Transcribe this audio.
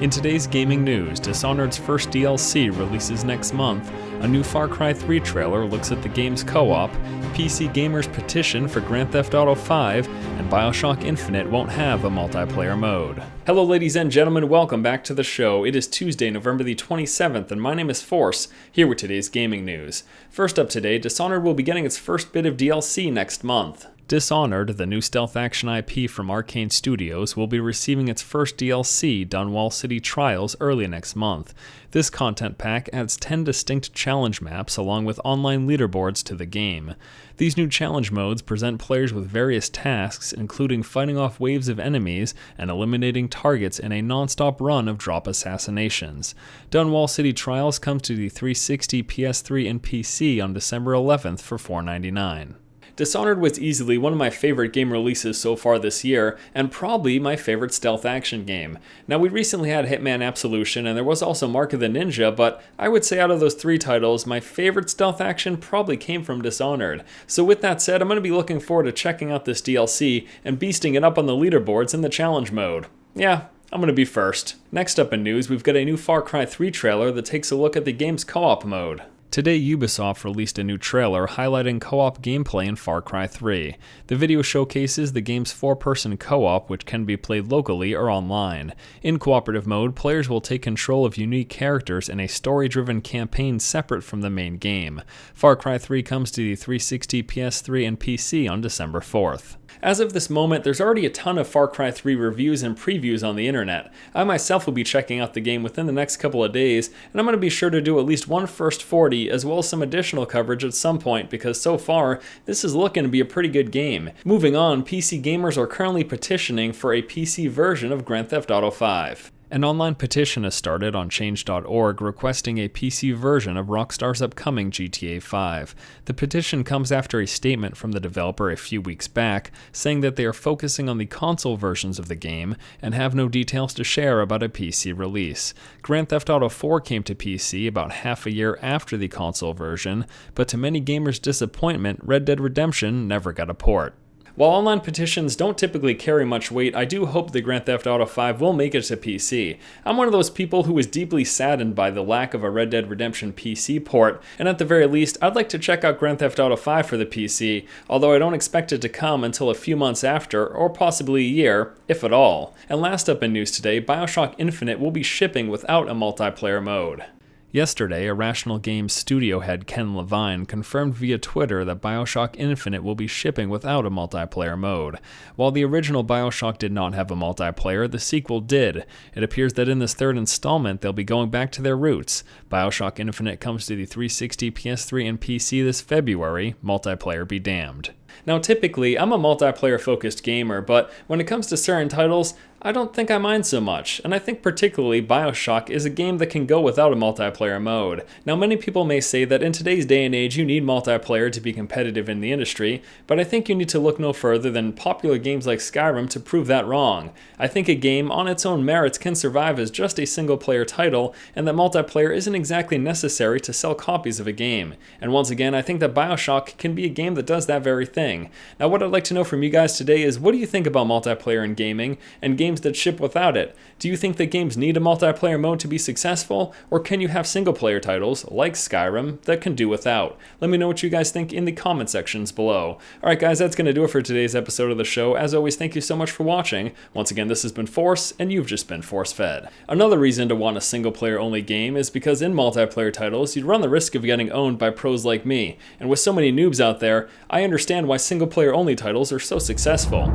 In today's gaming news, Dishonored's first DLC releases next month, a new Far Cry 3 trailer looks at the game's co-op, PC gamers petition for Grand Theft Auto 5, and BioShock Infinite won't have a multiplayer mode. Hello ladies and gentlemen, welcome back to the show. It is Tuesday, November the 27th, and my name is Force, here with today's gaming news. First up today, Dishonored will be getting its first bit of DLC next month. Dishonored, the new stealth action IP from Arcane Studios, will be receiving its first DLC, Dunwall City Trials, early next month. This content pack adds 10 distinct challenge maps along with online leaderboards to the game. These new challenge modes present players with various tasks, including fighting off waves of enemies and eliminating targets in a non-stop run of drop assassinations. Dunwall City Trials comes to the 360, PS3, and PC on December 11th for $4.99. Dishonored was easily one of my favorite game releases so far this year, and probably my favorite stealth action game. Now, we recently had Hitman Absolution, and there was also Mark of the Ninja, but I would say out of those three titles, my favorite stealth action probably came from Dishonored. So with that said, I'm going to be looking forward to checking out this DLC and beasting it up on the leaderboards in the challenge mode. Yeah, I'm going to be first. Next up in news, we've got a new Far Cry 3 trailer that takes a look at the game's co-op mode. Today, Ubisoft released a new trailer highlighting co-op gameplay in Far Cry 3. The video showcases the game's 4-person co-op, which can be played locally or online. In cooperative mode, players will take control of unique characters in a story-driven campaign separate from the main game. Far Cry 3 comes to the 360, PS3, and PC on December 4th. As of this moment, there's already a ton of Far Cry 3 reviews and previews on the internet. I myself will be checking out the game within the next couple of days, and I'm going to be sure to do at least one first 40 as well as some additional coverage at some point, because so far, this is looking to be a pretty good game. Moving on, PC gamers are currently petitioning for a PC version of Grand Theft Auto 5. An online petition has started on change.org requesting a PC version of Rockstar's upcoming GTA 5. The petition comes after a statement from the developer a few weeks back saying that they are focusing on the console versions of the game and have no details to share about a PC release. Grand Theft Auto 4 came to PC about half a year after the console version, but to many gamers' disappointment, Red Dead Redemption never got a port. While online petitions don't typically carry much weight, I do hope that Grand Theft Auto 5 will make it to PC. I'm one of those people who was deeply saddened by the lack of a Red Dead Redemption PC port, and at the very least, I'd like to check out Grand Theft Auto 5 for the PC, although I don't expect it to come until a few months after, or possibly a year, if at all. And last up in news today, BioShock Infinite will be shipping without a multiplayer mode. Yesterday, Irrational Games studio head Ken Levine confirmed via Twitter that BioShock Infinite will be shipping without a multiplayer mode. While the original BioShock did not have a multiplayer, the sequel did. It appears that in this third installment, they'll be going back to their roots. BioShock Infinite comes to the 360, PS3, and PC this February, multiplayer be damned. Now typically, I'm a multiplayer-focused gamer, but when it comes to certain titles, I don't think I mind so much, and I think particularly BioShock is a game that can go without a multiplayer mode. Now many people may say that in today's day and age you need multiplayer to be competitive in the industry, but I think you need to look no further than popular games like Skyrim to prove that wrong. I think a game on its own merits can survive as just a single-player title, and that multiplayer isn't exactly necessary to sell copies of a game. And once again, I think that BioShock can be a game that does that very thing. Now what I'd like to know from you guys today is, what do you think about multiplayer in gaming, and games that ship without it? Do you think that games need a multiplayer mode to be successful, or can you have single-player titles, like Skyrim, that can do without? Let me know what you guys think in the comment sections below. Alright guys, that's going to do it for today's episode of the show. As always, thank you so much for watching. Once again, this has been Force, and you've just been force-fed. Another reason to want a single-player only game is because in multiplayer titles, you'd run the risk of getting owned by pros like me, and with so many noobs out there, I understand why single-player only titles are so successful.